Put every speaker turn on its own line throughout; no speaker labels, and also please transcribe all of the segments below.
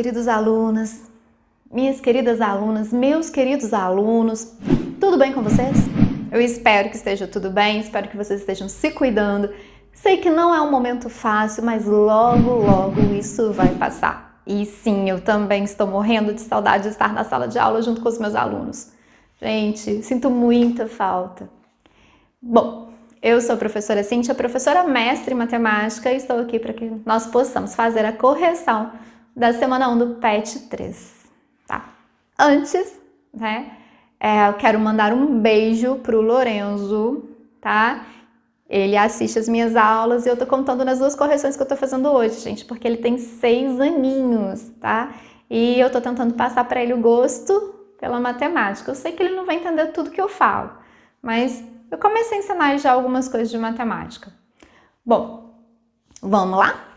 queridos alunos, minhas queridas alunas, meus queridos alunos, tudo bem com vocês? Eu espero que esteja tudo bem, espero que vocês estejam se cuidando. Sei que não é um momento fácil, mas logo isso vai passar. E sim, eu também estou morrendo de saudade de estar na sala de aula junto com os meus alunos. Gente, sinto muita falta. Bom, eu sou a professora Cíntia, professora mestre em matemática, e estou aqui para que nós possamos fazer a correção da semana 1 do PET 3, tá? Antes, eu quero mandar um beijo pro Lorenzo, tá? Ele assiste as minhas aulas e eu tô contando nas 2 correções que eu tô fazendo hoje, gente, porque ele tem 6 aninhos, tá? E eu tô tentando passar para ele o gosto pela matemática. Eu sei que ele não vai entender tudo que eu falo, mas eu comecei a ensinar já algumas coisas de matemática. Bom, vamos lá?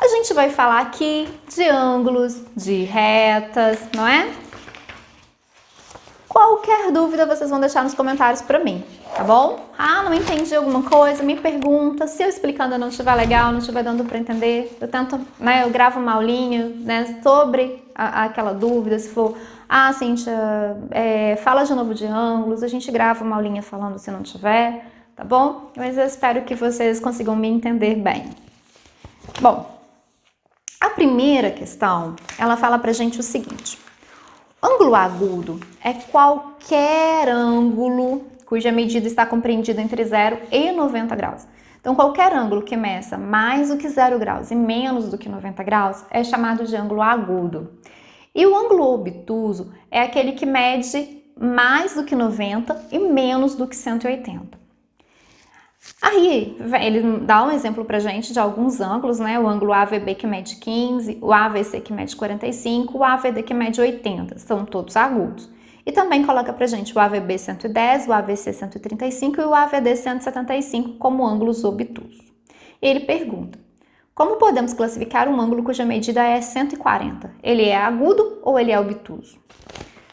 A gente vai falar aqui de ângulos, de retas, não é? Qualquer dúvida vocês vão deixar nos comentários para mim, tá bom? Ah, não entendi alguma coisa, me pergunta. Se eu explicando não estiver legal, não estiver dando para entender, eu tento, eu gravo uma aulinha, sobre aquela dúvida. Se for, Cíntia, fala de novo de ângulos, a gente grava uma aulinha falando se não tiver, tá bom? Mas eu espero que vocês consigam me entender bem. Bom, a primeira questão, ela fala pra gente o seguinte: ângulo agudo é qualquer ângulo cuja medida está compreendida entre 0 e 90 graus. Então, qualquer ângulo que meça mais do que 0 graus e menos do que 90 graus é chamado de ângulo agudo. E o ângulo obtuso é aquele que mede mais do que 90 e menos do que 180. Aí, ele dá um exemplo pra gente de alguns ângulos, O ângulo AVB que mede 15, o AVC que mede 45, o AVD que mede 80, são todos agudos. E também coloca pra gente o AVB 110, o AVC 135 e o AVD 175 como ângulos obtusos. E ele pergunta: como podemos classificar um ângulo cuja medida é 140? Ele é agudo ou ele é obtuso?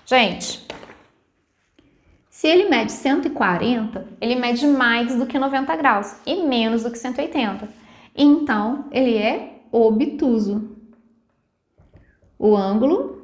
Gente, se ele mede 140, ele mede mais do que 90 graus e menos do que 180. Então, ele é obtuso. O ângulo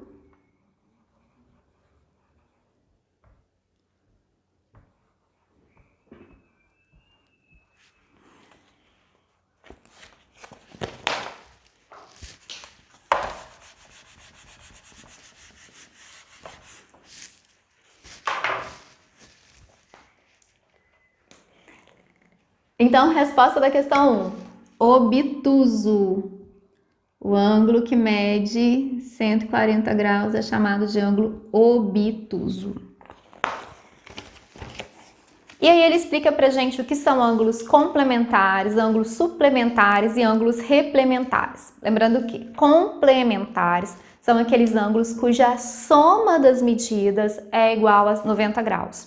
Então, resposta da questão 1, obtuso. O ângulo que mede 140 graus é chamado de ângulo obtuso. E aí ele explica pra gente o que são ângulos complementares, ângulos suplementares e ângulos replementares. Lembrando que complementares são aqueles ângulos cuja soma das medidas é igual a 90 graus.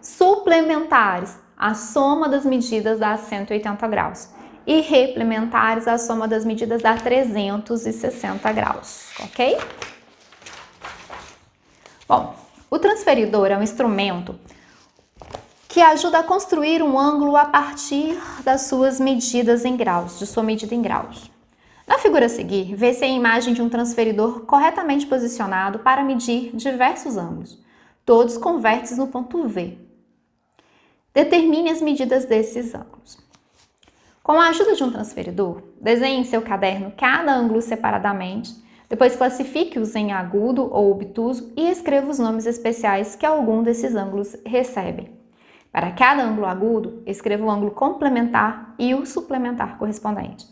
Suplementares, a soma das medidas dá 180 graus. E replementares, a soma das medidas dá 360 graus, ok? Bom, o transferidor é um instrumento que ajuda a construir um ângulo a partir das suas medidas em graus, de sua medida em graus. Na figura a seguir, vê-se a imagem de um transferidor corretamente posicionado para medir diversos ângulos, todos com vértices no ponto V. Determine as medidas desses ângulos. Com a ajuda de um transferidor, desenhe em seu caderno cada ângulo separadamente, depois classifique-os em agudo ou obtuso e escreva os nomes especiais que algum desses ângulos recebem. Para cada ângulo agudo, escreva o ângulo complementar e o suplementar correspondente.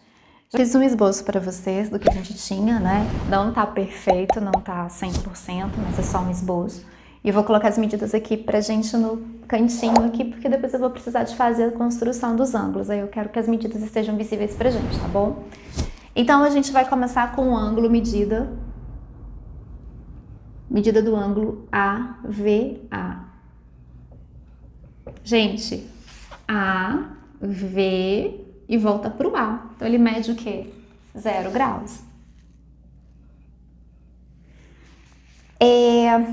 Já fiz um esboço para vocês do que a gente tinha, Não tá perfeito, não tá 100%, mas é só um esboço. E eu vou colocar as medidas aqui pra gente no cantinho aqui, porque depois eu vou precisar de fazer a construção dos ângulos. Aí eu quero que as medidas estejam visíveis pra gente, tá bom? Então, a gente vai começar com o ângulo medida do ângulo AVA. Gente, A, V e volta pro A. Então, ele mede o quê? 0 graus.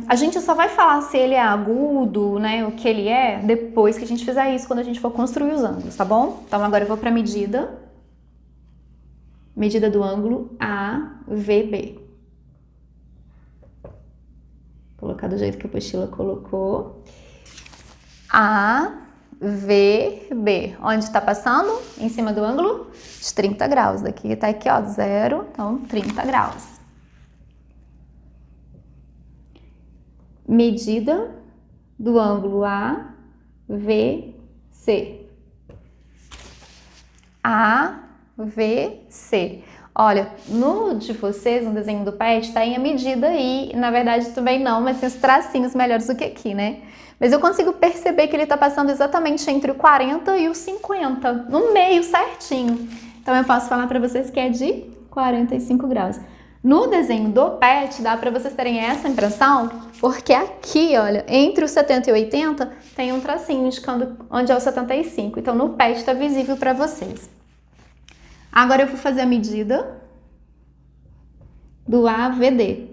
A gente só vai falar se ele é agudo, o que ele é, depois que a gente fizer isso, quando a gente for construir os ângulos, tá bom? Então, agora eu vou para a medida Medida do ângulo AVB. Vou colocar do jeito que a apostila colocou. AVB. Onde está passando? Em cima do ângulo de 30 graus. Daqui está aqui, ó, 0, então 30 graus. Medida do ângulo AVC. AVC. Olha, no de vocês, no desenho do PET, tá em a medida aí, na verdade também não, mas tem os tracinhos melhores do que aqui, né? Mas eu consigo perceber que ele tá passando exatamente entre o 40 e o 50, no meio certinho. Então eu posso falar para vocês que é de 45 graus. No desenho do PET, dá para vocês terem essa impressão, porque aqui, olha, entre o 70 e o 80, tem um tracinho indicando onde é o 75. Então no PET tá visível para vocês. Agora eu vou fazer a medida do AVD.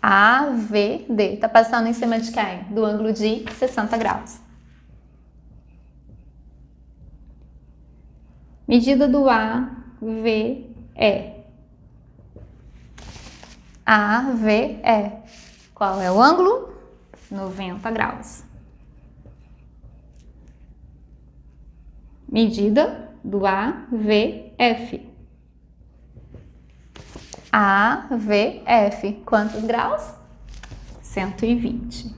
AVD. Tá passando em cima de quem? Do ângulo de 60 graus. Medida do AVE. AVE. Qual é o ângulo? 90 graus. Medida do AVF. AVF. Quantos graus? 120.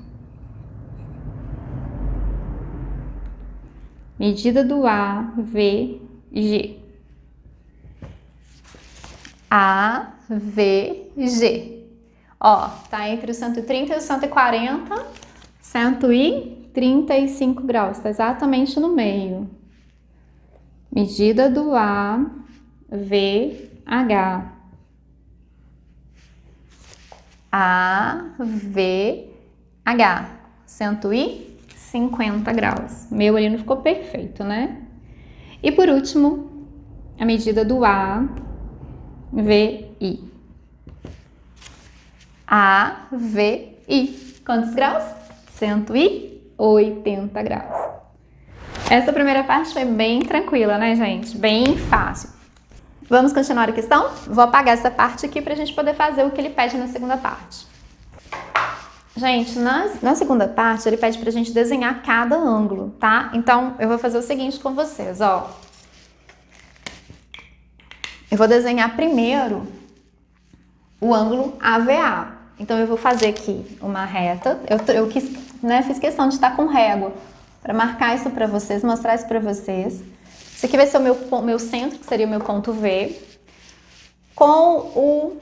Medida do AVG. AVG. Ó, tá entre o 130 e o 140, 135 graus. Tá exatamente no meio. Medida do AVH. AVH. 150 graus. Meu ali não ficou perfeito, né? E por último, a medida do AVI. AVI. Quantos graus? 180 graus. Essa primeira parte foi bem tranquila, né, gente? Bem fácil. Vamos continuar a questão? Vou apagar essa parte aqui pra gente poder fazer o que ele pede na segunda parte. Gente, na segunda parte, ele pede pra gente desenhar cada ângulo, tá? Então, eu vou fazer o seguinte com vocês, ó. Eu vou desenhar primeiro o ângulo AVA. Então, eu vou fazer aqui uma reta. Eu fiz questão de estar com régua para marcar isso para vocês, mostrar isso para vocês. Isso aqui vai ser o meu centro, que seria o meu ponto V. Com o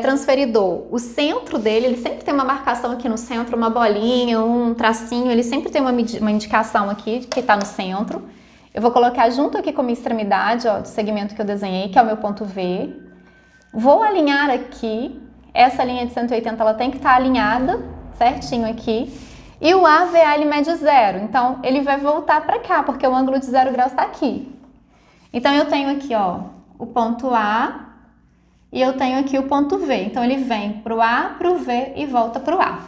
transferidor, o centro dele, ele sempre tem uma marcação aqui no centro, uma bolinha, um tracinho, ele sempre tem uma indicação aqui que está no centro. Eu vou colocar junto aqui com a minha extremidade, ó, do segmento que eu desenhei, que é o meu ponto V. Vou alinhar aqui, essa linha de 180, ela tem que estar alinhada certinho aqui. E o AVA, ele mede 0, então ele vai voltar para cá, porque o ângulo de 0 graus está aqui. Então eu tenho aqui, ó, o ponto A e eu tenho aqui o ponto V. Então ele vem para o A, para o V e volta para o A,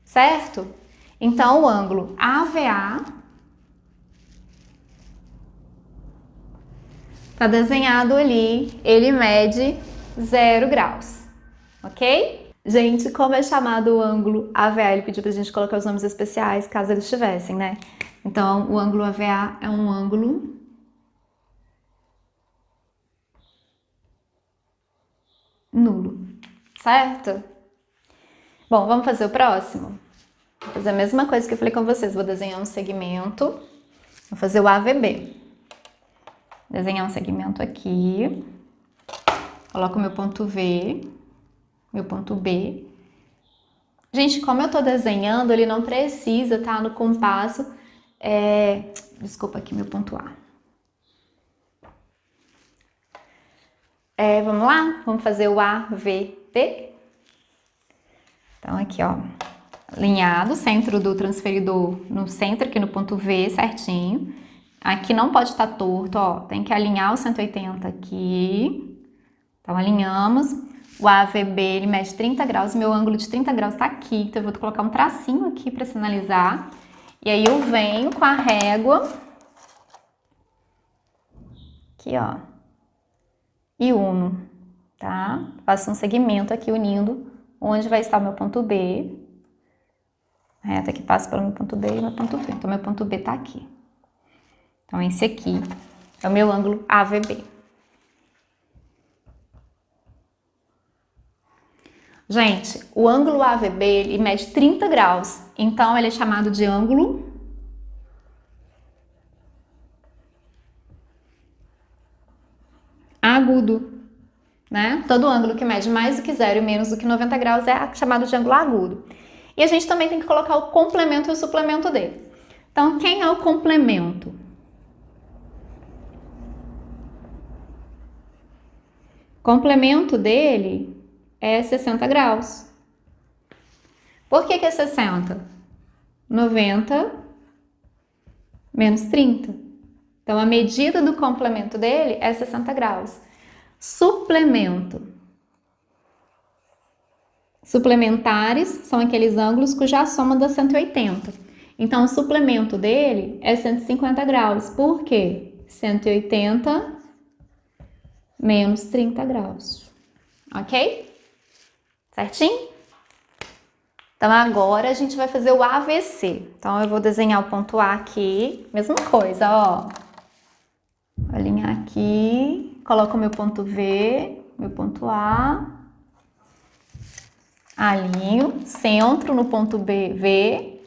certo? Então o ângulo AVA está desenhado ali, ele mede 0 graus, ok? Gente, como é chamado o ângulo AVA? Ele pediu pra gente colocar os nomes especiais, caso eles tivessem, né? Então, o ângulo AVA é um ângulo nulo, certo? Bom, vamos fazer o próximo? Vou fazer a mesma coisa que eu falei com vocês. Vou desenhar um segmento, vou fazer o AVB. Desenhar um segmento aqui, coloco meu ponto V, meu ponto B. Gente, como eu tô desenhando, ele não precisa estar no compasso. Desculpa aqui, meu ponto A. Vamos lá? Vamos fazer o AVT. Então, aqui, ó, alinhado, centro do transferidor no centro, aqui no ponto V, certinho. Aqui não pode estar torto, ó, tem que alinhar o 180 aqui. Então, alinhamos. O AVB, ele mede 30 graus, meu ângulo de 30 graus tá aqui, então eu vou colocar um tracinho aqui para sinalizar. E aí eu venho com a régua aqui, ó, e uno, tá? Faço um segmento aqui unindo onde vai estar o meu ponto B, reta que passa pelo meu ponto B e meu ponto B. Então, meu ponto B tá aqui. Então, esse aqui é o meu ângulo AVB. Gente, o ângulo AVB, ele mede 30 graus. Então, ele é chamado de ângulo agudo, né? Todo ângulo que mede mais do que 0 e menos do que 90 graus é chamado de ângulo agudo. E a gente também tem que colocar o complemento e o suplemento dele. Então, quem é o complemento? O complemento dele é 60 graus. Por que é 60? 90 menos 30. Então, a medida do complemento dele é 60 graus. Suplemento. Suplementares são aqueles ângulos cuja soma dá 180. Então, o suplemento dele é 150 graus. Por quê? 180 menos 30 graus. Ok? Certinho? Então, agora a gente vai fazer o AVC. Então, eu vou desenhar o ponto A aqui. Mesma coisa, ó. Vou alinhar aqui. Coloco o meu ponto V, meu ponto A. Alinho. Centro no ponto B, V.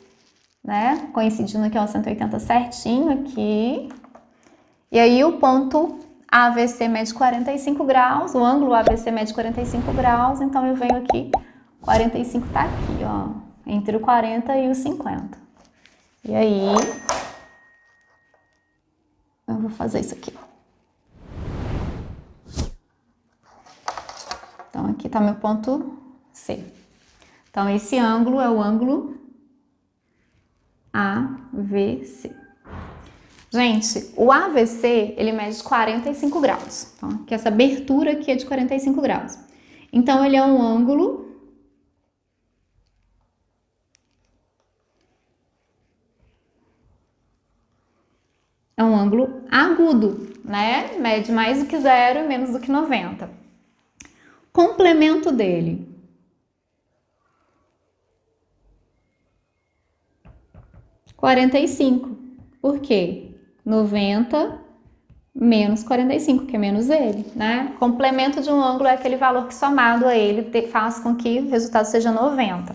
Né? Coincidindo aqui, ó, 180 certinho aqui. E aí, o ponto AVC mede 45 graus. O ângulo AVC mede 45 graus. Então, eu venho aqui... 45 tá aqui, ó, entre o 40 e o 50. E aí, eu vou fazer isso aqui. Então, aqui tá meu ponto C. Então, esse ângulo é o ângulo AVC. Gente, o AVC, ele mede 45 graus. Então, que essa abertura aqui é de 45 graus. Então, ele é um ângulo... É um ângulo agudo, né? Mede mais do que 0 e menos do que 90. Complemento dele. – 45. Por quê? 90 menos 45, que é menos ele, né? Complemento de um ângulo é aquele valor que somado a ele faz com que o resultado seja 90.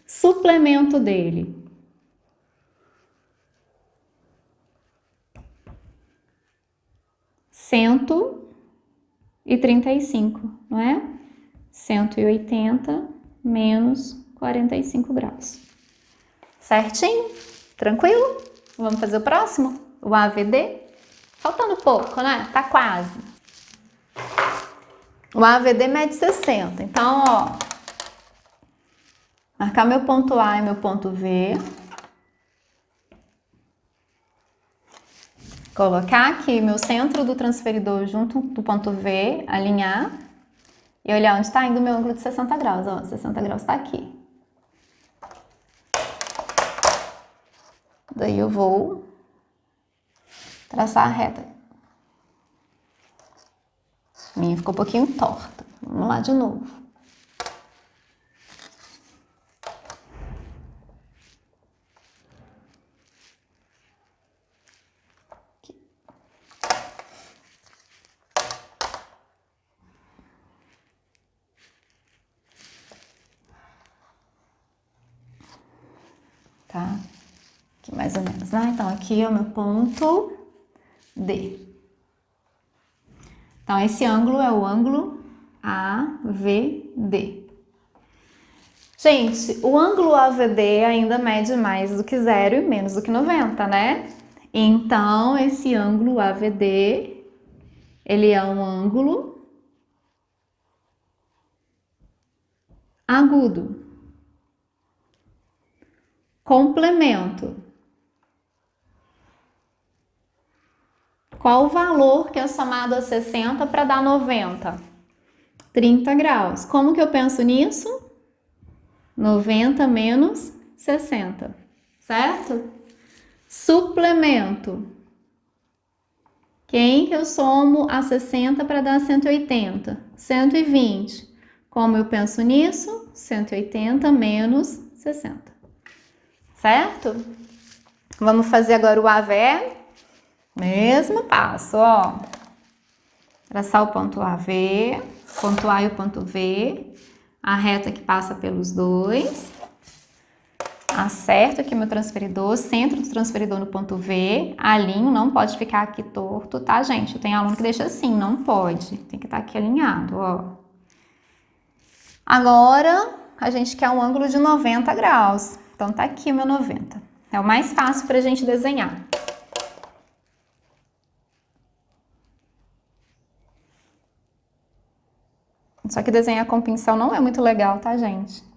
Suplemento dele. – 135, não é? 180 menos 45 graus. Certinho? Tranquilo? Vamos fazer o próximo? O AVD? Faltando pouco, né? Tá quase. O AVD mede 60. Então, ó, marcar meu ponto A e meu ponto V. Colocar aqui meu centro do transferidor junto do ponto V, alinhar e olhar onde está indo o meu ângulo de 60 graus. Ó, 60 graus está aqui. Daí eu vou traçar a reta. A minha ficou um pouquinho torta. Vamos lá de novo. Tá? Aqui mais ou menos, né? Então, aqui é o meu ponto D. Então, esse ângulo é o ângulo AVD. Gente, o ângulo AVD ainda mede mais do que 0 e menos do que 90, né? Então, esse ângulo AVD, ele é um ângulo agudo. Complemento. Qual o valor que é somado a 60 para dar 90? 30 graus. Como que eu penso nisso? 90 menos 60, certo? Suplemento. Quem que eu somo a 60 para dar 180? 120. Como eu penso nisso? 180 menos 60. Certo? Vamos fazer agora o AVE. Mesmo passo, ó. Traçar o ponto AV, ponto A e o ponto V. A reta que passa pelos dois. Acerto aqui meu transferidor, centro do transferidor no ponto V, alinho, não pode ficar aqui torto, tá, gente? Tem aluno que deixa assim, não pode, tem que estar aqui alinhado, ó. Agora, a gente quer um ângulo de 90 graus, então tá aqui o meu 90. É o mais fácil pra gente desenhar. Só que desenhar com pincel não é muito legal, tá, gente?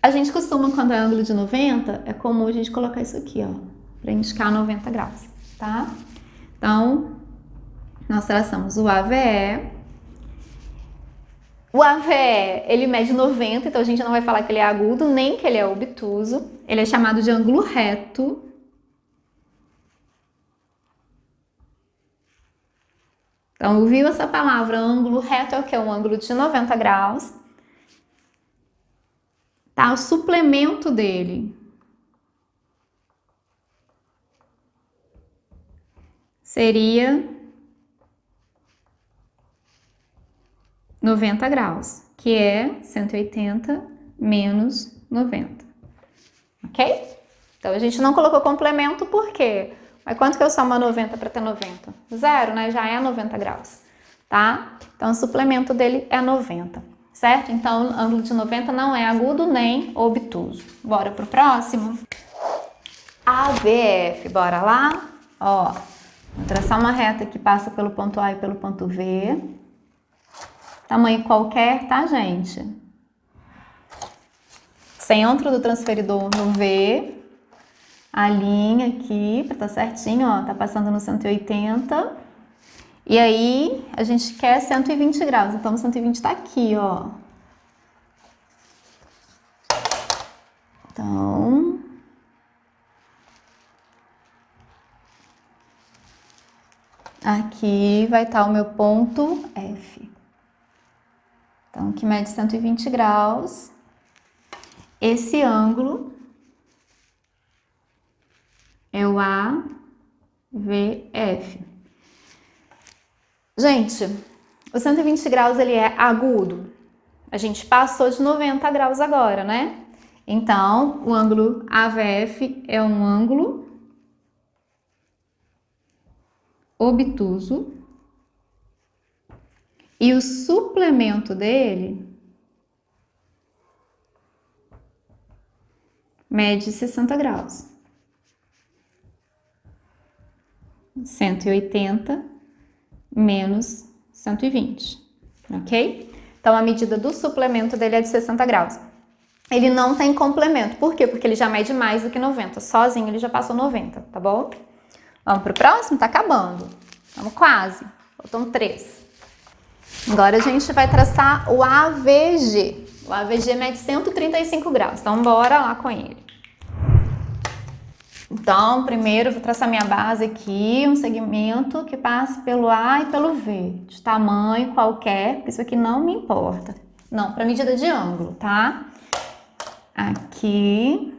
A gente costuma, quando é ângulo de 90, é comum a gente colocar isso aqui, ó, para indicar 90 graus, tá? Então, nós traçamos o AVE. O AVE, ele mede 90, então a gente não vai falar que ele é agudo, nem que ele é obtuso. Ele é chamado de ângulo reto. Então, ouviu essa palavra, ângulo reto é o que? Um ângulo de 90 graus. Tá, o suplemento dele seria 90 graus, que é 180 menos 90, ok? Então, a gente não colocou complemento, por quê? Mas quanto que eu somo a 90 para ter 90? Zero, né? Já é 90 graus, tá? Então, o suplemento dele é 90. Certo? Então, o ângulo de 90 não é agudo nem obtuso. Bora pro próximo? AVF, bora lá? Ó, vou traçar uma reta que passa pelo ponto A e pelo ponto V. Tamanho qualquer, tá, gente? Centro do transferidor no V. A linha aqui, pra tá certinho, ó, tá passando no 180. E aí, a gente quer 120 graus, então o 120 tá aqui, ó. Então, aqui vai estar o meu ponto F. Então, que mede 120 graus. Esse ângulo é o AVF. Gente, o 120 graus ele é agudo. A gente passou de 90 graus agora, né? Então, o ângulo AVF é um ângulo obtuso e o suplemento dele mede 60 graus. 180 menos 120, ok? Então, a medida do suplemento dele é de 60 graus. Ele não tem complemento. Por quê? Porque ele já mede mais do que 90. Sozinho ele já passou 90, tá bom? Vamos pro próximo? Tá acabando. Vamos quase. Faltam 3. Agora a gente vai traçar o AVG. O AVG mede 135 graus. Então, bora lá com ele. Então, primeiro eu vou traçar minha base aqui, um segmento que passe pelo A e pelo V, de tamanho qualquer, porque isso aqui não me importa. Não, para medida de ângulo, tá? Aqui,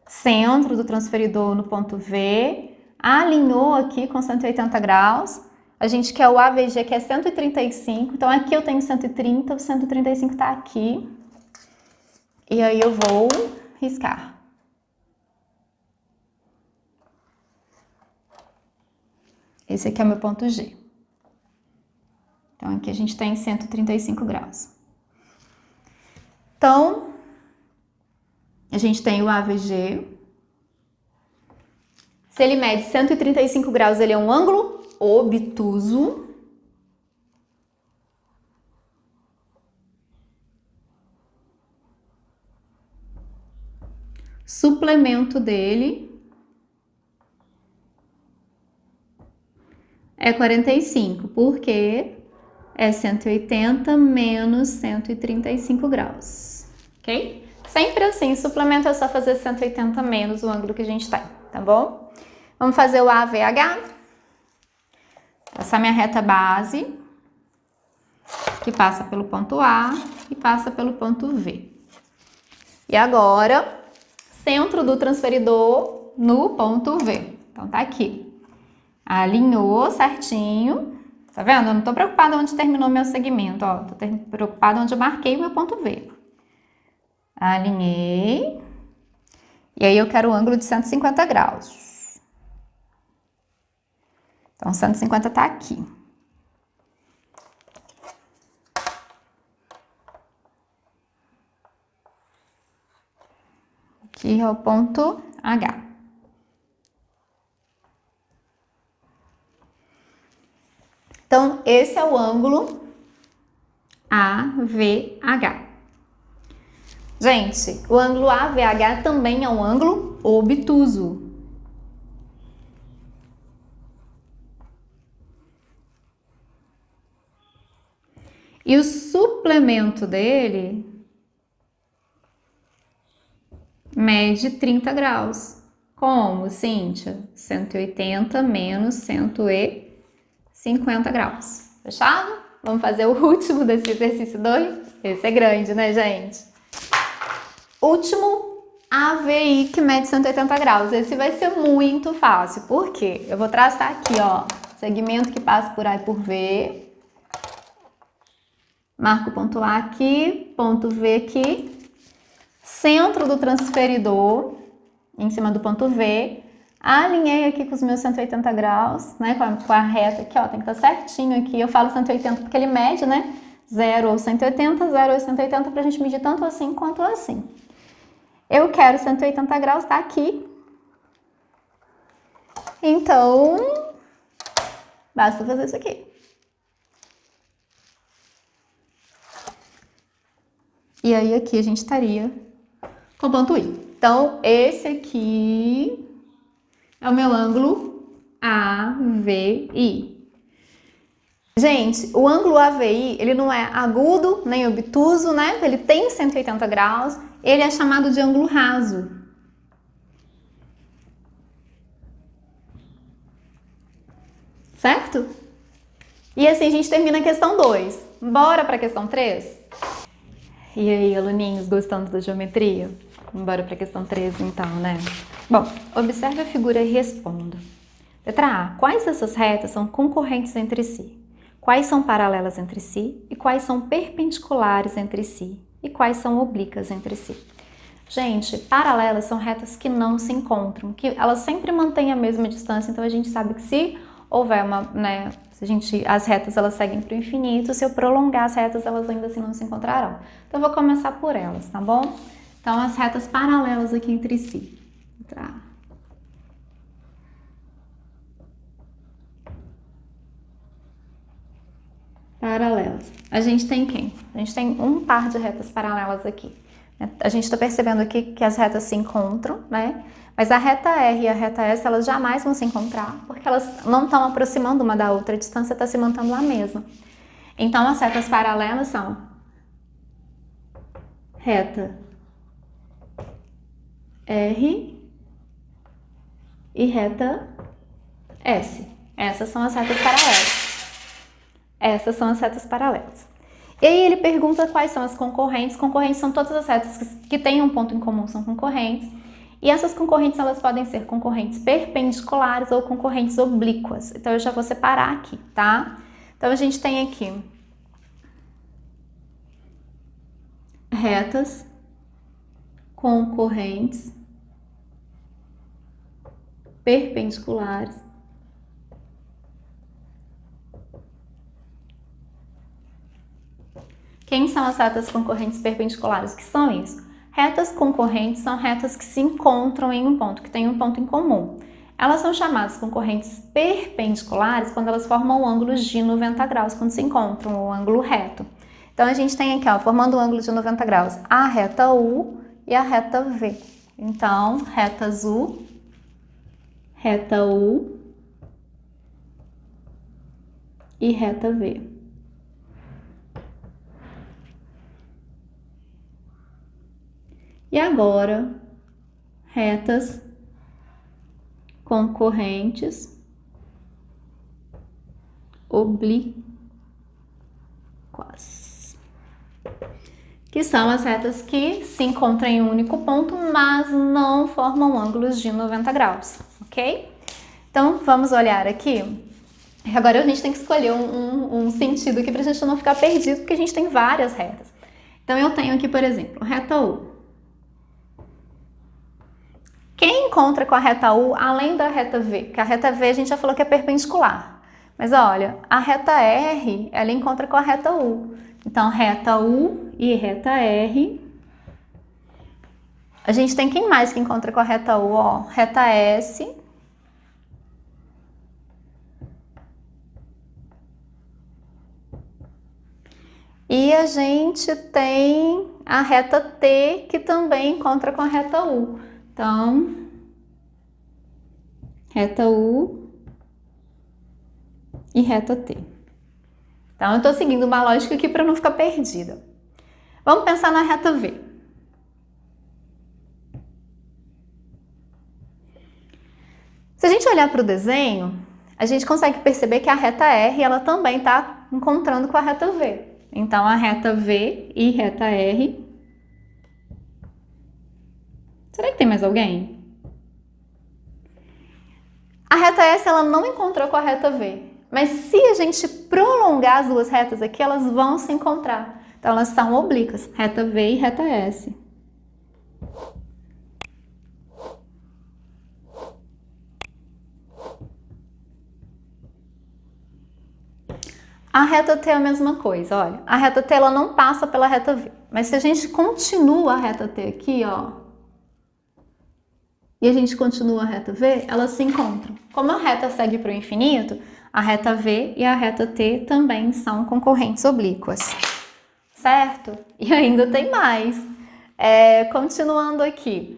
centro do transferidor no ponto V, alinhou aqui com 180 graus. A gente quer o AVG, que é 135, então aqui eu tenho 130, o 135 tá aqui. E aí eu vou riscar. Esse aqui é o meu ponto G. Então, aqui a gente tem 135 graus. Então, a gente tem o AVG. Se ele mede 135 graus, ele é um ângulo obtuso. Suplemento dele é 45, porque é 180 menos 135 graus, ok? Sempre assim, suplemento é só fazer 180 menos o ângulo que a gente tem, tá bom? Vamos fazer o AVH. Essa é a minha reta base, que passa pelo ponto A e passa pelo ponto V. E agora, centro do transferidor no ponto V. Então, tá aqui. Alinhou certinho. Tá vendo? Eu não tô preocupada onde terminou meu segmento, ó. Tô preocupada onde eu marquei o meu ponto V. Alinhei. E aí, eu quero o ângulo de 150 graus. Então, 150 tá aqui. Aqui é o ponto H. Então, esse é o ângulo AVH. Gente, o ângulo AVH também é um ângulo obtuso. E o suplemento dele mede 30 graus. Como, Cíntia? 180 menos 150 graus. Fechado? Vamos fazer o último desse exercício 2? Esse é grande, né, gente? Último, AVI, que mede 180 graus. Esse vai ser muito fácil. Por quê? Eu vou traçar aqui, ó, segmento que passa por A e por V. Marco o ponto A aqui, ponto V aqui. Centro do transferidor, em cima do ponto V. Alinhei aqui com os meus 180 graus, né, com a reta aqui, ó, tem que estar certinho aqui. Eu falo 180 porque ele mede, né, 0 ou 180, 0 ou 180, pra gente medir tanto assim quanto assim. Eu quero 180 graus, tá aqui. Então, basta fazer isso aqui. E aí aqui a gente estaria com o ponto I. Então, esse aqui é o meu ângulo AVI. Gente, o ângulo AVI, ele não é agudo nem obtuso, né? Ele tem 180 graus, ele é chamado de ângulo raso. Certo? E assim a gente termina a questão 2. Bora para a questão 3? E aí, aluninhos, gostando da geometria? Bora para a questão 3 então, né? Bom, observe a figura e responda. Letra A. Quais dessas retas são concorrentes entre si? Quais são paralelas entre si? E quais são perpendiculares entre si? E quais são oblíquas entre si? Gente, paralelas são retas que não se encontram, que elas sempre mantêm a mesma distância, então a gente sabe que se houver uma, né, as retas elas seguem para o infinito, se eu prolongar as retas elas ainda assim não se encontrarão. Então eu vou começar por elas, tá bom? Então as retas paralelas aqui entre si. Tá. Paralelas. A gente tem quem? A gente tem um par de retas paralelas aqui. A gente está percebendo aqui que as retas se encontram, né? Mas a reta R e a reta S, elas jamais vão se encontrar, porque elas não estão aproximando uma da outra, a distância está se mantendo a mesma. Então, as retas paralelas são reta R e reta S. Essas são as retas paralelas. Essas são as retas paralelas. E aí ele pergunta quais são as concorrentes. Concorrentes são todas as retas que têm um ponto em comum, são concorrentes. E essas concorrentes, elas podem ser concorrentes perpendiculares ou concorrentes oblíquas. Então, eu já vou separar aqui, tá? Então, a gente tem aqui retas concorrentes perpendiculares Quem são as retas concorrentes perpendiculares? O que são isso? Retas concorrentes são retas que se encontram em um ponto, que tem um ponto em comum. Elas são chamadas concorrentes perpendiculares quando elas formam ângulos de 90 graus, quando se encontram, o ângulo reto. Então, a gente tem aqui, ó, formando o ângulo de 90 graus, a reta U e a reta V. Então, retas U, reta U e reta V. E agora, retas concorrentes oblíquas, que são as retas que se encontram em um único ponto, mas não formam ângulos de 90 graus, ok? Então, vamos olhar aqui. Agora a gente tem que escolher um sentido aqui para a gente não ficar perdido, porque a gente tem várias retas. Então, eu tenho aqui, por exemplo, reta U. Quem encontra com a reta U, além da reta V? Porque a reta V a gente já falou que é perpendicular. Mas olha, a reta R, ela encontra com a reta U. Então, reta U e reta R. A gente tem quem mais que encontra com a reta U? Ó, reta S. E a gente tem a reta T, que também encontra com a reta U. Então, reta U e reta T. Então, eu estou seguindo uma lógica aqui para não ficar perdida. Vamos pensar na reta V. Se a gente olhar para o desenho, a gente consegue perceber que a reta R, ela também está encontrando com a reta V. Então, a reta V e reta R. Será que tem mais alguém? A reta S, ela não encontrou com a reta V. Mas se a gente prolongar as duas retas aqui, elas vão se encontrar. Então, elas são oblíquas, reta V e reta S. A reta T é a mesma coisa, olha. A reta T, ela não passa pela reta V. Mas se a gente continua a reta T aqui, ó, e a gente continua a reta V, elas se encontram. Como a reta segue para o infinito, a reta V e a reta T também são concorrentes oblíquas, certo? E ainda tem mais. Continuando aqui,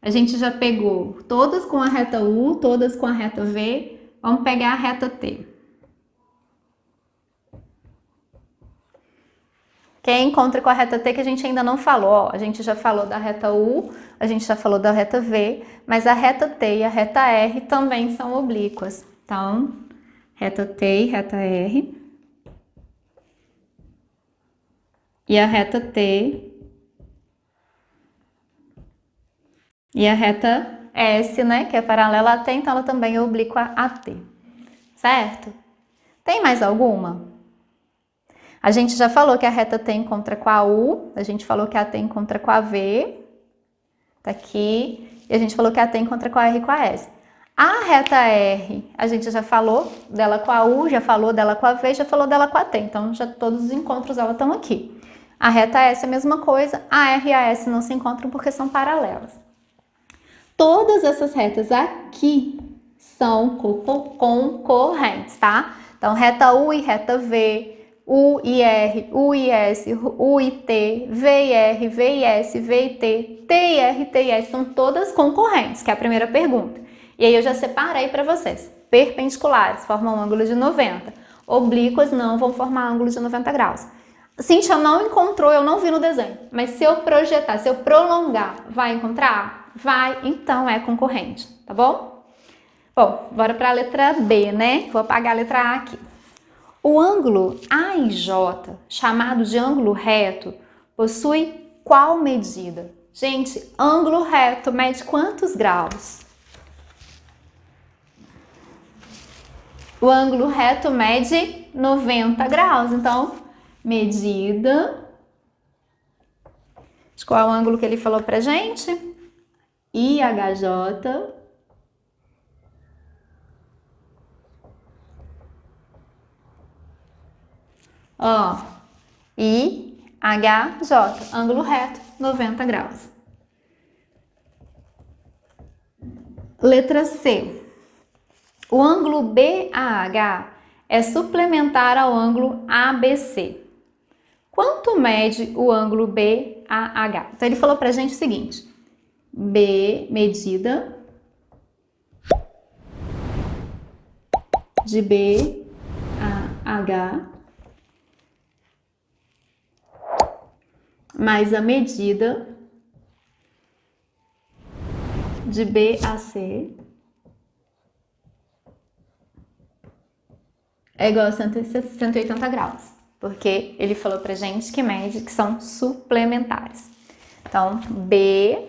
a gente já pegou todas com a reta U, todas com a reta V, vamos pegar a reta T. Quem encontra com a reta T que a gente ainda não falou, ó, a gente já falou da reta U, a gente já falou da reta V, mas a reta T e a reta R também são oblíquas. Então, reta T e reta R. E a reta T e a reta S, né, que é paralela a T, então ela também é oblíqua a T, certo? Tem mais alguma? A gente já falou que a reta T encontra com a U, a gente falou que a T encontra com a V, tá aqui, e a gente falou que a T encontra com a R e com a S. A reta R, a gente já falou dela com a U, já falou dela com a V, já falou dela com a T, então já todos os encontros dela estão aqui. A reta S é a mesma coisa, a R e a S não se encontram porque são paralelas. Todas essas retas aqui são concorrentes, tá? Então, reta U e reta V, U e R, U e S, U e T, V e R, V e S, V e T, T e R, T e S, são todas concorrentes, que é a primeira pergunta. E aí eu já separei para vocês. Perpendiculares formam ângulo de 90. Oblíquas não vão formar ângulo de 90 graus. Cíntia não encontrou, eu não vi no desenho. Mas se eu projetar, se eu prolongar, vai encontrar? Vai, então é concorrente, tá bom? Bom, bora para a letra B, né? Vou apagar a letra A aqui. O ângulo AIJ, chamado de ângulo reto, possui qual medida? Gente, ângulo reto mede quantos graus? O ângulo reto mede 90 graus, então, medida de qual é o ângulo que ele falou pra gente? IHJ ó, IHJ, ângulo reto, 90 graus. Letra C. O ângulo BAH é suplementar ao ângulo ABC. Quanto mede o ângulo BAH? Então, ele falou pra gente o seguinte. B, medida de BAH mais a medida de BAC é igual a 180 graus, porque ele falou pra gente que mede que são suplementares. Então, B,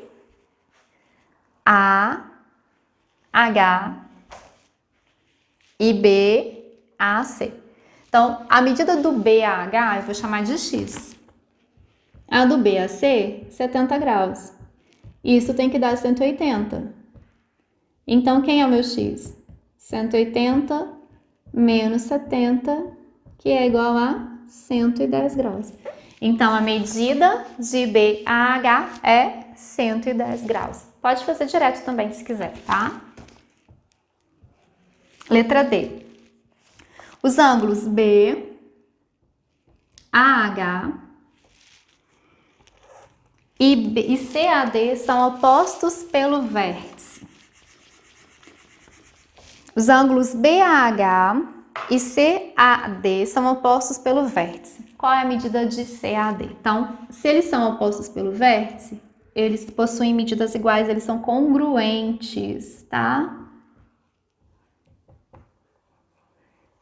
A, H e B, A, C. Então, a medida do BAH eu vou chamar de X. A do BAC, 70 graus. Isso tem que dar 180. Então, quem é o meu X? 180 menos 70, que é igual a 110 graus. Então, a medida de BAH é 110 graus. Pode fazer direto também, se quiser, tá? Letra D. Os ângulos B, AH e CAD são opostos pelo vértice. Os ângulos BAH e CAD são opostos pelo vértice. Qual é a medida de CAD? Então, se eles são opostos pelo vértice, eles possuem medidas iguais, eles são congruentes, tá?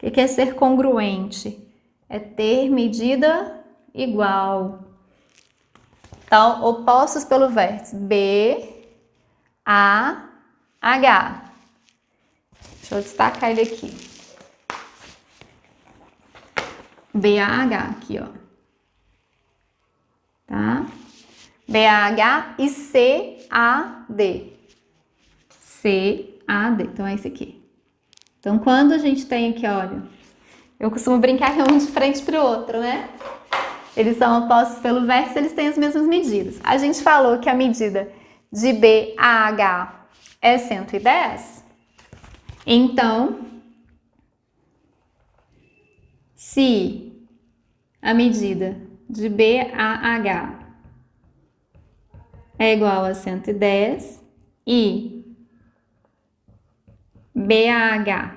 O que é ser congruente? É ter medida igual. Então, opostos pelo vértice B, A, H. Deixa eu destacar ele aqui. BAH aqui, ó. Tá? BAH e CAD. CAD. Então, é esse aqui. Então, quando a gente tem aqui, olha, eu costumo brincar que é um de frente para o outro, né? Eles são opostos pelo vértice, eles têm as mesmas medidas. A gente falou que a medida de BAH é 110. Então, se a medida de BAH é igual a 110 e BAH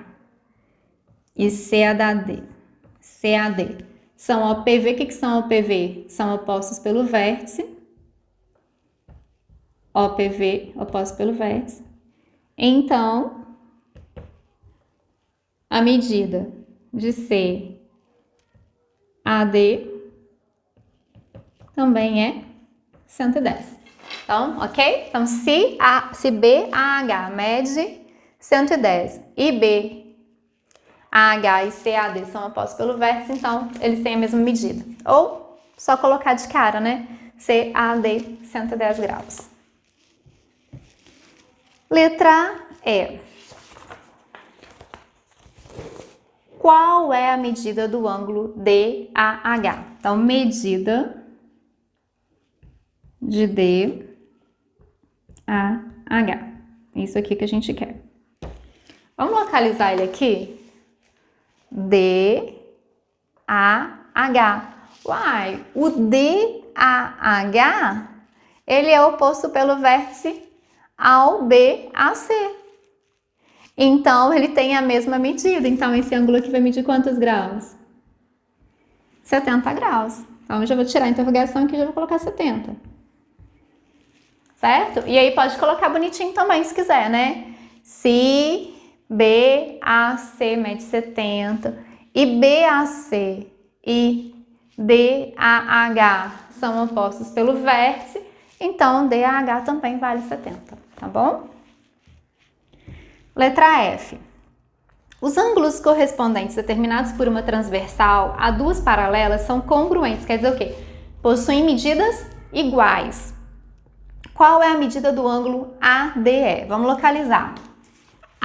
e CAD são OPV. O que são OPV? São opostos pelo vértice. OPV, opostos pelo vértice. Então, a medida de CAD também é 110. Então, ok? Então, se BAH mede 110 e BAH e CAD são opostos pelo vértice, então eles têm a mesma medida. Ou só colocar de cara, né? CAD 110 graus. Letra E. Qual é a medida do ângulo DAH? Então, medida de DAH. É isso aqui que a gente quer. Vamos localizar ele aqui? DAH. Uai, o DAH, ele é oposto pelo vértice ao BAC. Então, ele tem a mesma medida. Então, esse ângulo aqui vai medir quantos graus? 70 graus. Então, eu já vou tirar a interrogação aqui e já vou colocar 70. Certo? E aí, pode colocar bonitinho também, se quiser, né? Se BAC mede 70 e BAC e DAH são opostos pelo vértice, então DAH também vale 70, tá bom? Letra F. Os ângulos correspondentes determinados por uma transversal a duas paralelas são congruentes, quer dizer o quê? Possuem medidas iguais. Qual é a medida do ângulo ADE? Vamos localizar.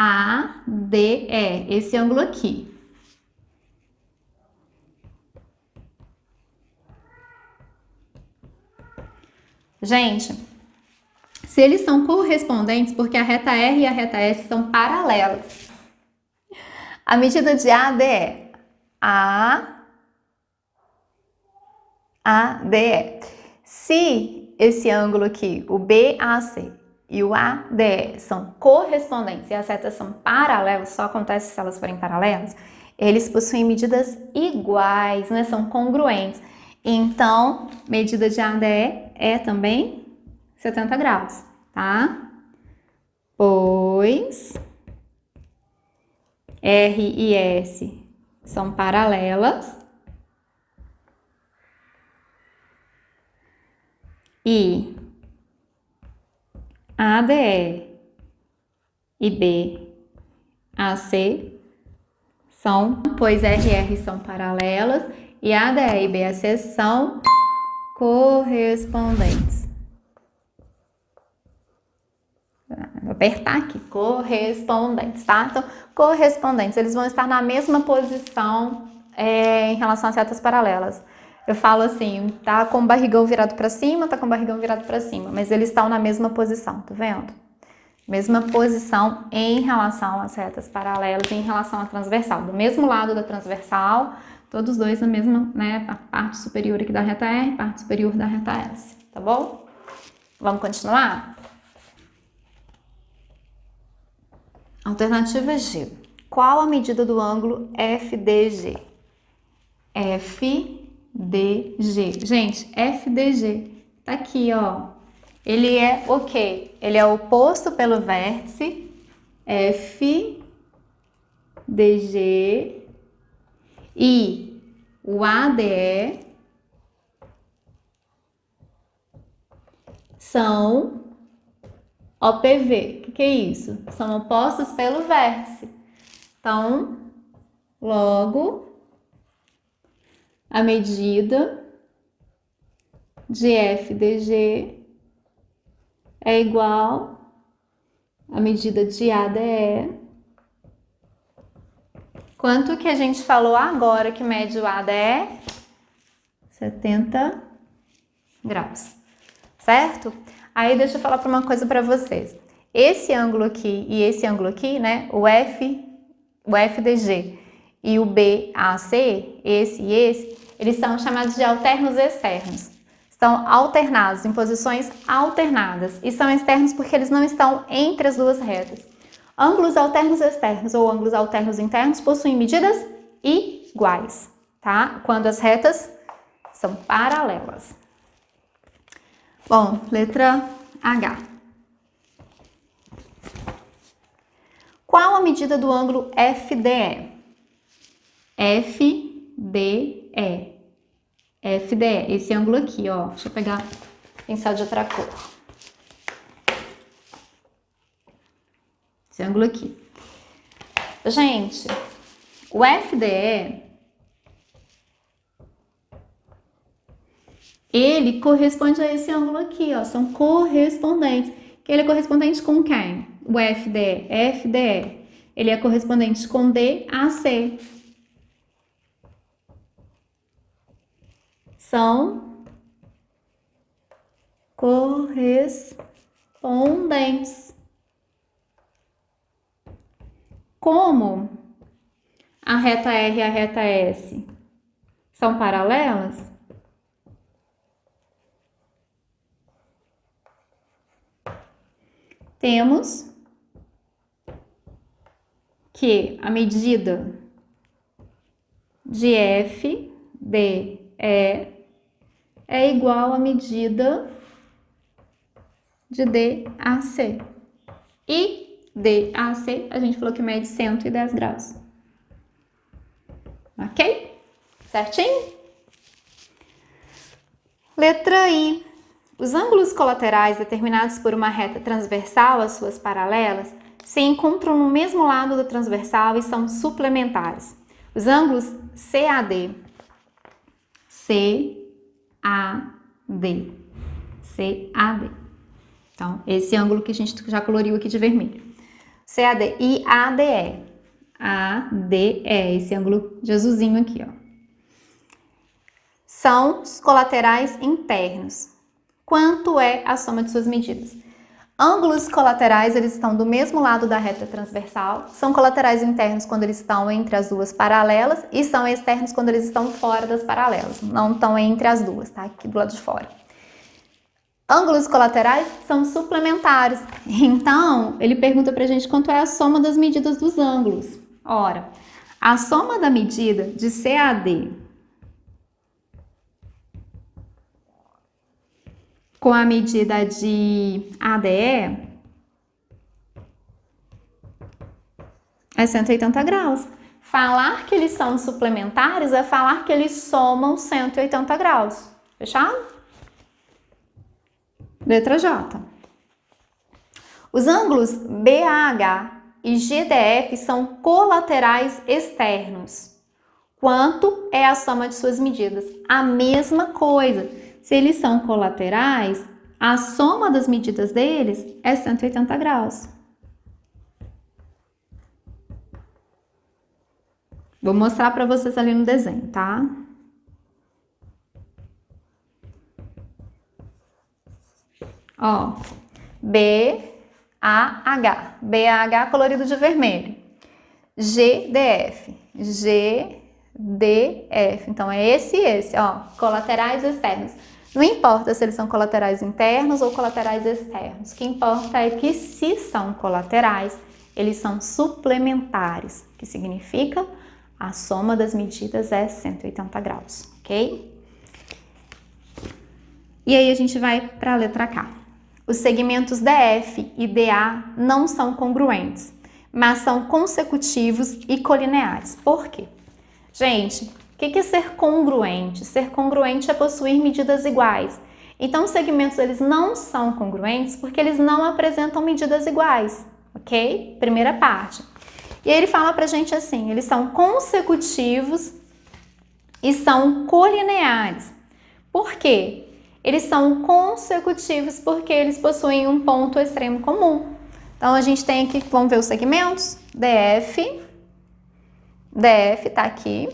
ADE, esse ângulo aqui. Gente, se eles são correspondentes, porque a reta R e a reta S são paralelas. A medida de AD é ADE. Se esse ângulo aqui, o BAC e o ADE, são correspondentes e as retas são paralelas, só acontece se elas forem paralelas, eles possuem medidas iguais, né? São congruentes. Então, medida de ADE é também 70 graus, tá? Pois R e S são paralelas e ADE e BAC são, pois RR são paralelas e ADE e BAC são correspondentes. Vou apertar aqui, correspondentes, tá? Então, correspondentes, eles vão estar na mesma posição em relação às retas paralelas. Eu falo assim, tá com o barrigão virado para cima, tá com o barrigão virado para cima, mas eles estão na mesma posição, tá vendo? Mesma posição em relação às retas paralelas e em relação à transversal. Do mesmo lado da transversal, todos dois na mesma, né, a parte superior aqui da reta R, parte superior da reta S, tá bom? Vamos continuar? Alternativa G. Qual a medida do ângulo FDG? FDG. Gente, FDG tá aqui, ó. Ele é o quê? Ele é oposto pelo vértice FDG e o ADE são OPV. O que é isso? São opostos pelo vértice. Então, logo, a medida de FDG é igual à medida de ADE. Quanto que a gente falou agora que mede o ADE? 70 graus, certo? Aí deixa eu falar para uma coisa para vocês. Esse ângulo aqui e esse ângulo aqui, né? O FDG e o BAC, esse e esse, eles são chamados de alternos externos. Estão alternados, em posições alternadas. E são externos porque eles não estão entre as duas retas. Ângulos alternos externos ou ângulos alternos internos possuem medidas iguais, tá? Quando as retas são paralelas. Bom, letra H. Qual a medida do ângulo FDE? FDE. FDE, esse ângulo aqui, ó. Deixa eu pegar pincel de outra cor. Esse ângulo aqui. Gente, o FDE, ele corresponde a esse ângulo aqui, ó. São correspondentes. Que ele é correspondente com quem? O FDE. FDE. Ele é correspondente com DAC. São correspondentes. Como a reta R e a reta S são paralelas, temos que a medida de FDE é igual à medida de DAC. E DAC, a gente falou que mede 110 graus. Ok? Certinho? Letra I. Os ângulos colaterais determinados por uma reta transversal às suas paralelas se encontram no mesmo lado da transversal e são suplementares. Os ângulos CAD. CAD. Então, esse ângulo que a gente já coloriu aqui de vermelho. CAD e ADE. ADE, esse ângulo de azulzinho aqui, ó. São os colaterais internos. Quanto é a soma de suas medidas? Ângulos colaterais, eles estão do mesmo lado da reta transversal. São colaterais internos quando eles estão entre as duas paralelas e são externos quando eles estão fora das paralelas. Não estão entre as duas, tá? Aqui do lado de fora. Ângulos colaterais são suplementares. Então, ele pergunta pra gente quanto é a soma das medidas dos ângulos. Ora, a soma da medida de CAD com a medida de ADE é 180 graus. Falar que eles são suplementares é falar que eles somam 180 graus. Fechado? Letra J. Os ângulos BAH e GDF são colaterais externos. Quanto é a soma de suas medidas? A mesma coisa. Se eles são colaterais, a soma das medidas deles é 180 graus. Vou mostrar para vocês ali no desenho, tá? Ó, BAH. BAH colorido de vermelho. GDF. GDF. Então, é esse e esse, ó. Colaterais externos. Não importa se eles são colaterais internos ou colaterais externos. O que importa é que se são colaterais, eles são suplementares, que significa a soma das medidas é 180 graus, ok? E aí a gente vai para a letra K. Os segmentos DF e DA não são congruentes, mas são consecutivos e colineares. Por quê? Gente, o que é ser congruente? Ser congruente é possuir medidas iguais. Então, os segmentos eles não são congruentes porque eles não apresentam medidas iguais, ok? Primeira parte. E aí ele fala pra gente assim, eles são consecutivos e são colineares. Por quê? Eles são consecutivos porque eles possuem um ponto extremo comum. Então, a gente tem aqui, vamos ver os segmentos? DF tá aqui.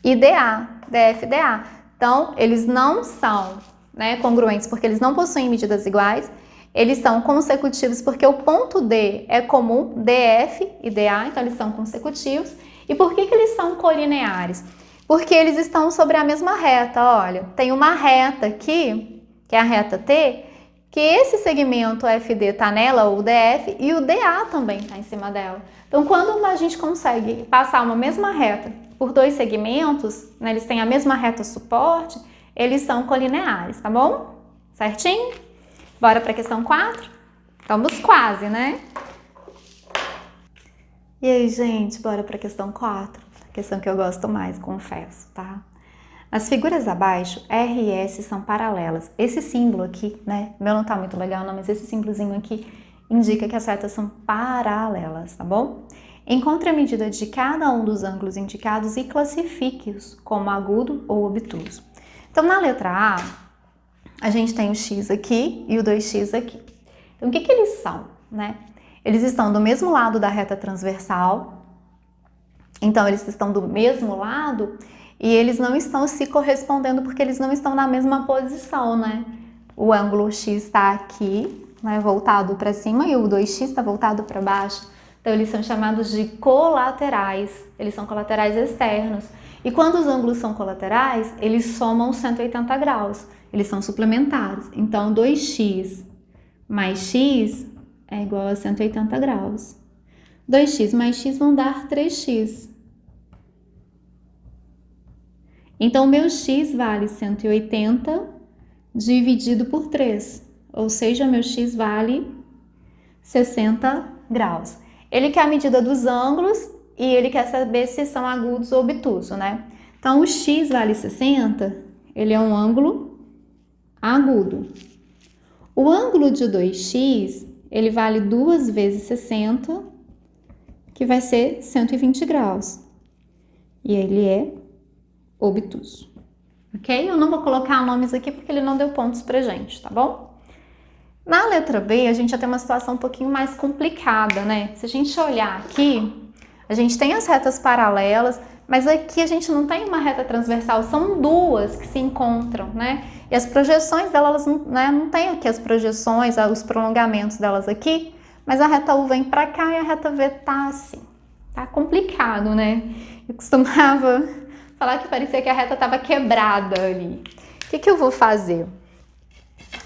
E DA, DF, DA. Então, eles não são, né, congruentes porque eles não possuem medidas iguais. Eles são consecutivos porque o ponto D é comum, DF e DA, então eles são consecutivos. E por que eles são colineares? Porque eles estão sobre a mesma reta, olha. Tem uma reta aqui, que é a reta T, que esse segmento FD está nela, o DF, e o DA também está em cima dela. Então, quando a gente consegue passar uma mesma reta por dois segmentos, né, eles têm a mesma reta suporte, eles são colineares, tá bom? Certinho? Bora para a questão 4? Estamos quase, né? E aí, gente, bora para a questão 4. A questão que eu gosto mais, confesso, tá? As figuras abaixo, R e S, são paralelas. Esse símbolo aqui, né? O meu não tá muito legal, não, mas esse símbolozinho aqui indica que as retas são paralelas, tá bom? Encontre a medida de cada um dos ângulos indicados e classifique-os como agudo ou obtuso. Então, na letra A, a gente tem o X aqui e o 2x aqui. Então, o que eles são, né? Eles estão do mesmo lado da reta transversal. Então, eles estão do mesmo lado e eles não estão se correspondendo porque eles não estão na mesma posição, né? O ângulo X está aqui, né, voltado para cima, e o 2x está voltado para baixo. Então, eles são chamados de colaterais. Eles são colaterais externos. E quando os ângulos são colaterais, eles somam 180 graus. Eles são suplementares. Então, 2x mais x é igual a 180 graus. 2x mais x vão dar 3x. Então, o meu x vale 180 dividido por 3. Ou seja, meu x vale 60 graus. Ele quer a medida dos ângulos e ele quer saber se são agudos ou obtusos, né? Então, o x vale 60, ele é um ângulo agudo. O ângulo de 2x, ele vale 2 vezes 60, que vai ser 120 graus. E ele é obtuso. Ok? Eu não vou colocar nomes aqui porque ele não deu pontos pra gente, tá bom? Na letra B, a gente já tem uma situação um pouquinho mais complicada, né? Se a gente olhar aqui, a gente tem as retas paralelas, mas aqui a gente não tem uma reta transversal, são duas que se encontram, né? E as projeções delas, né, não tem aqui as projeções, os prolongamentos delas aqui, mas a reta U vem pra cá e a reta V tá assim. Tá complicado, né? Eu costumava falar que parecia que a reta tava quebrada ali. O que eu vou fazer?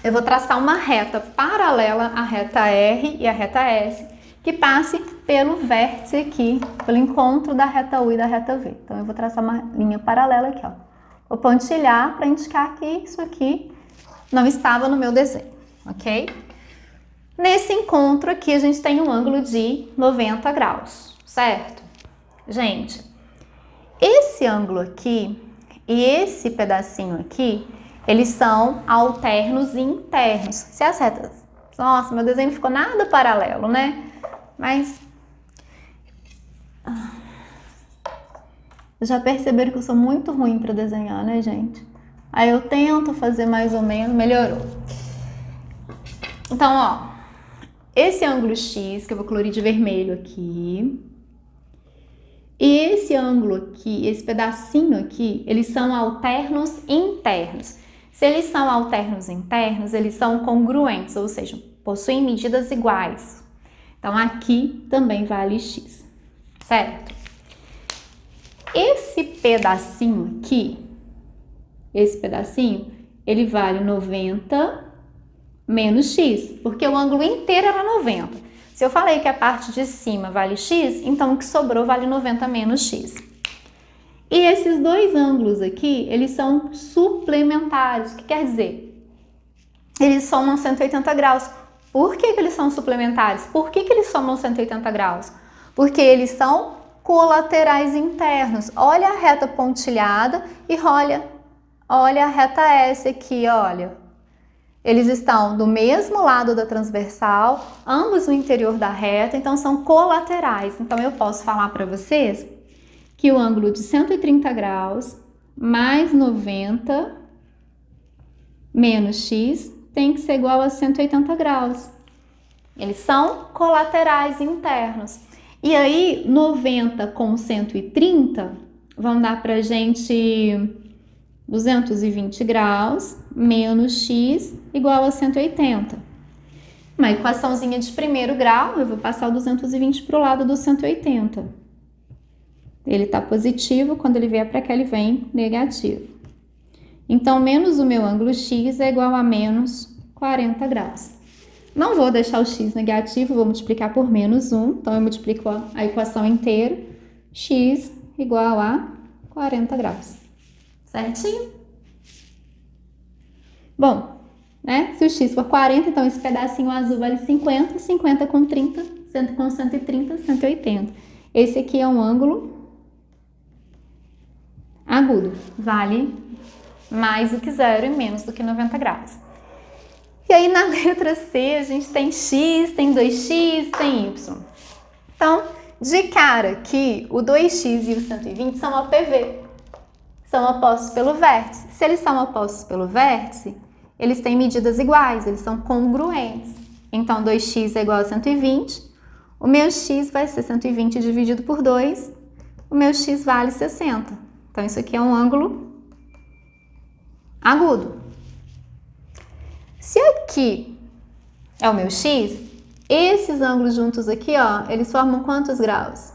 Eu vou traçar uma reta paralela à reta R e à reta S, que passe pelo vértice aqui, pelo encontro da reta U e da reta V. Então, eu vou traçar uma linha paralela aqui, ó. Vou pontilhar para indicar que isso aqui não estava no meu desenho, ok? Nesse encontro aqui, a gente tem um ângulo de 90 graus, certo? Gente, esse ângulo aqui e esse pedacinho aqui, eles são alternos internos. Se as retas... Nossa, meu desenho não ficou nada paralelo, né? Mas... Já perceberam que eu sou muito ruim para desenhar, né, gente? Aí eu tento fazer mais ou menos, melhorou. Então, ó, esse ângulo X, que eu vou colorir de vermelho aqui, e esse ângulo aqui, esse pedacinho aqui, eles são alternos internos. Se eles são alternos internos, eles são congruentes, ou seja, possuem medidas iguais. Então, aqui também vale X, certo? Esse pedacinho aqui, ele vale 90 menos X, porque o ângulo inteiro era 90. Se eu falei que a parte de cima vale X, então o que sobrou vale 90 menos X. E esses dois ângulos aqui, eles são suplementares. O que quer dizer? Eles somam 180 graus. Por que eles são suplementares? Por que eles somam 180 graus? Porque eles são colaterais internos. Olha a reta pontilhada e olha a reta S aqui, olha. Eles estão do mesmo lado da transversal, ambos no interior da reta, então são colaterais. Então eu posso falar para vocês que o ângulo de 130 graus mais 90 menos X tem que ser igual a 180 graus. Eles são colaterais internos. E aí, 90 com 130 vão dar pra gente 220 graus menos X igual a 180. Uma equaçãozinha de primeiro grau, eu vou passar o 220 para o lado do 180. Ele está positivo, quando ele vier para cá ele vem negativo. Então, menos o meu ângulo X é igual a menos 40 graus. Não vou deixar o X negativo, vou multiplicar por menos 1. Então, eu multiplico a equação inteira. X igual a 40 graus. Certinho? Bom, né? Se o X for 40, então esse pedacinho azul vale 50. 50 com 30, 100 com 130, 180. Esse aqui é um ângulo agudo. Vale mais do que 0 e menos do que 90 graus. E aí na letra C a gente tem X, tem 2X, tem Y. Então, de cara que o 2X e o 120 são OPV. São opostos pelo vértice. Se eles são opostos pelo vértice, eles têm medidas iguais, eles são congruentes. Então, 2x é igual a 120. O meu x vai ser 120 dividido por 2. O meu x vale 60. Então, isso aqui é um ângulo agudo. Se aqui é o meu x, esses ângulos juntos aqui, ó, eles formam quantos graus?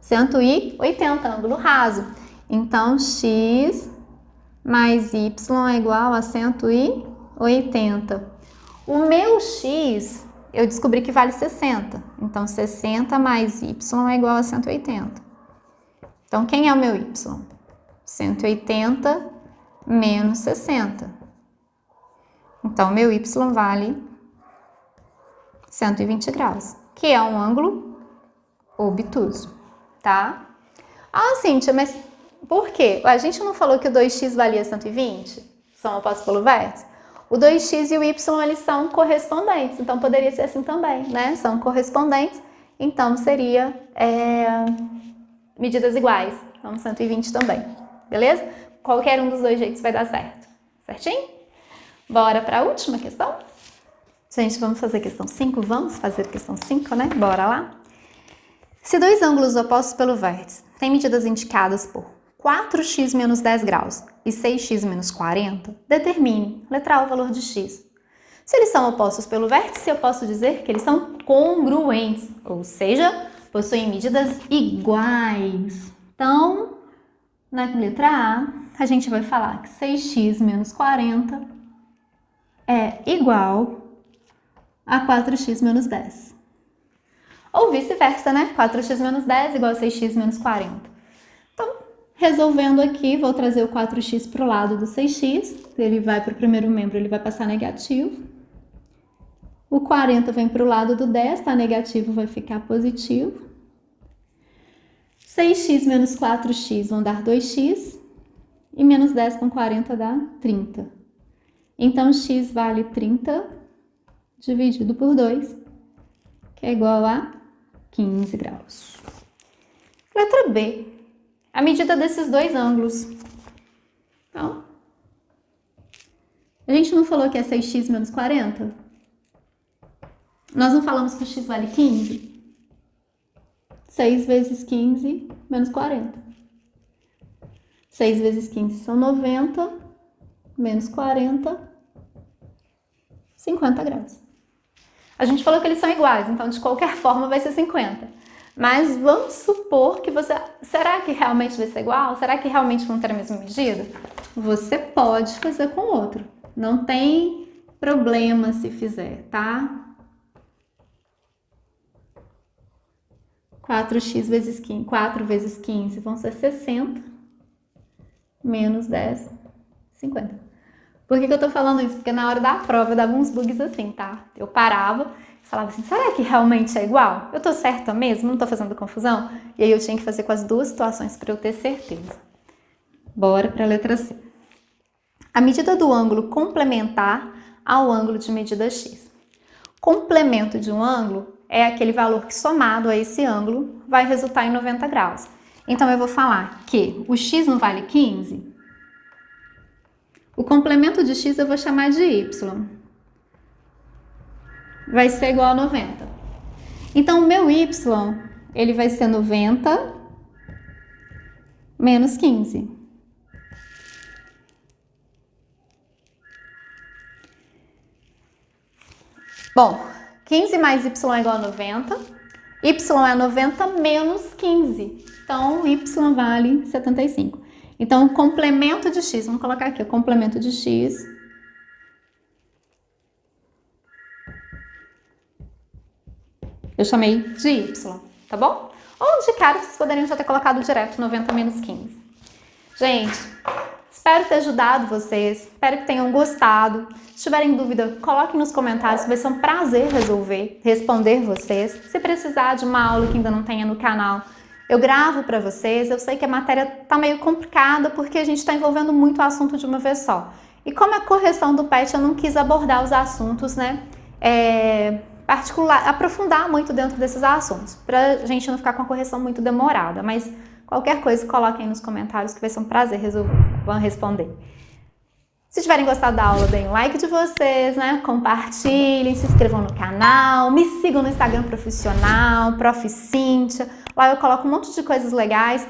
180, ângulo raso. Então, x mais y é igual a 180. O meu x, eu descobri que vale 60. Então, 60 mais y é igual a 180. Então, quem é o meu y? 180 menos 60. Então, meu y vale 120 graus, que é um ângulo obtuso, tá? Ah, Cíntia, mas por quê? A gente não falou que o 2x valia 120? São opostos pelo vértice? O 2x e o y, eles são correspondentes, então poderia ser assim também, né? São correspondentes, então seria medidas iguais, então 120 também, beleza? Qualquer um dos dois jeitos vai dar certo, certinho? Bora para a última questão? Gente, vamos fazer a questão 5? Vamos fazer a questão 5, né? Bora lá? Se dois ângulos opostos pelo vértice têm medidas indicadas por 4x menos 10 graus e 6x menos 40, determine, letra A, o valor de x. Se eles são opostos pelo vértice, eu posso dizer que eles são congruentes, ou seja, possuem medidas iguais. Então, na letra A, a gente vai falar que 6x menos 40 é igual a 4x menos 10. Ou vice-versa, né? 4x menos 10 igual a 6x menos 40. Então, resolvendo aqui, vou trazer o 4x para o lado do 6x. Ele vai para o primeiro membro, ele vai passar negativo. O 40 vem para o lado do 10, tá negativo, vai ficar positivo. 6x menos 4x vão dar 2x. E menos 10 com 40 dá 30. Então, x vale 30 dividido por 2, que é igual a 15 graus. Letra B. A medida desses dois ângulos. Então, a gente não falou que é 6x menos 40? Nós não falamos que o x vale 15? 6 vezes 15 menos 40. 6 vezes 15 são 90, menos 40, 50 graus. A gente falou que eles são iguais, então de qualquer forma vai ser 50. Mas vamos supor que você... Será que realmente vai ser igual? Será que realmente vão ter a mesma medida? Você pode fazer com o outro. Não tem problema se fizer, tá? 4x vezes 15, 4 vezes 15 vão ser 60. Menos 10, 50. Por que eu tô falando isso? Porque na hora da prova eu dava uns bugs assim, tá? Eu parava e falava assim, será que realmente é igual? Eu tô certa mesmo? Não tô fazendo confusão? E aí eu tinha que fazer com as duas situações para eu ter certeza. Bora para a letra C. A medida do ângulo complementar ao ângulo de medida x. Complemento de um ângulo é aquele valor que somado a esse ângulo vai resultar em 90 graus. Então, eu vou falar que o x não vale 15. O complemento de x eu vou chamar de y. Vai ser igual a 90. Então, o meu y, ele vai ser 90 menos 15. Bom, 15 mais y é igual a 90. Y é 90 menos 15. Então, y vale 75. Então, o complemento de x, vamos colocar aqui, o complemento de x eu chamei de y, tá bom? Ou de cara, vocês poderiam já ter colocado direto 90 menos 15. Gente, espero ter ajudado vocês, espero que tenham gostado. Se tiverem dúvida, coloquem nos comentários, vai ser um prazer responder vocês. Se precisar de uma aula que ainda não tenha no canal, eu gravo para vocês. Eu sei que a matéria tá meio complicada porque a gente está envolvendo muito o assunto de uma vez só. E como a correção do PET, eu não quis abordar os assuntos, né, aprofundar muito dentro desses assuntos, pra gente não ficar com a correção muito demorada, mas qualquer coisa coloquem nos comentários que vai ser um prazer responder. Se tiverem gostado da aula, deem um like de vocês, né? Compartilhem, se inscrevam no canal, me sigam no Instagram profissional, Prof. Cíntia. Lá eu coloco um monte de coisas legais,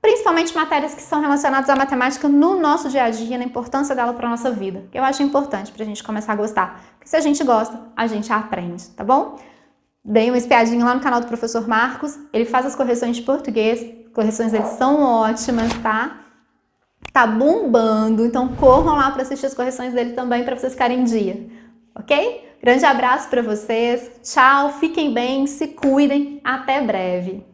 principalmente matérias que são relacionadas à matemática no nosso dia a dia, na importância dela para a nossa vida. Que eu acho importante para a gente começar a gostar. Porque se a gente gosta, a gente aprende, tá bom? Deem uma espiadinha lá no canal do professor Marcos. Ele faz as correções de português. As correções dele são ótimas, tá? Tá bombando, então corram lá para assistir as correções dele também para vocês ficarem em dia, ok? Grande abraço para vocês, tchau, fiquem bem, se cuidem, até breve!